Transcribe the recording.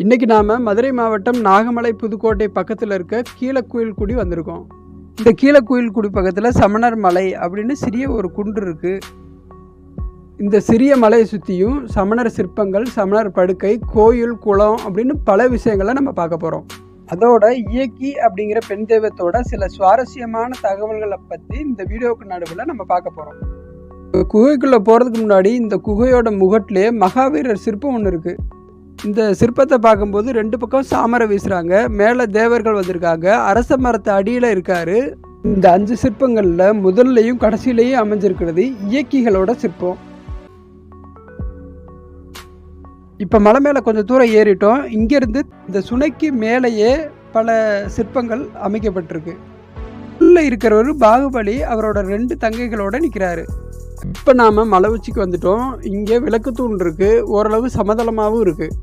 இன்னைக்கு நாம மதுரை மாவட்டம் நாகமலை புதுக்கோட்டை பக்கத்தில் இருக்க கீழக்குயில்குடி வந்திருக்கோம். இந்த கீழக்குயில்குடி பக்கத்தில் சமணர் மலை அப்படின்னு சிறிய ஒரு குன்று இருக்கு. இந்த சிறிய மலையை சுற்றியும் சமணர் சிற்பங்கள், சமணர் படுக்கை, கோயில், குளம் அப்படின்னு பல விஷயங்களை நம்ம பார்க்க போகிறோம். அதோட இயக்கி அப்படிங்கிற பெண் தெய்வத்தோட சில சுவாரஸ்யமான தகவல்களை பற்றி இந்த வீடியோவுக்கு நடுவில் நம்ம பார்க்க போகிறோம். குகைக்குள்ளே போகிறதுக்கு முன்னாடி இந்த குகையோட முகட்டிலே மகாவீரர் சிற்பம் ஒன்று இருக்குது. இந்த சிற்பத்தை பார்க்கும்போது ரெண்டு பக்கம் சாமரை வீசுகிறாங்க. மேலே தேவர்கள் வந்திருக்காங்க. அரச மரத்து அடியில் இருக்காரு. இந்த 5 சிற்பங்களில் முதல்லையும் கடைசியிலையும் அமைஞ்சிருக்கிறது இயக்கிகளோட சிற்பம். இப்போ மலை மேலே கொஞ்சம் தூரம் ஏறிட்டோம். இங்கேருந்து இந்த சுனைக்கு மேலேயே பல சிற்பங்கள் அமைக்கப்பட்டிருக்கு. உள்ளே இருக்கிறவர் பாகுபலி அவரோட 2 தங்கைகளோட நிற்கிறாரு. இப்போ நாம் மலை உச்சிக்கு வந்துட்டோம். இங்கே விளக்கு தூண் இருக்குது. ஓரளவு சமதளமாகவும் இருக்குது.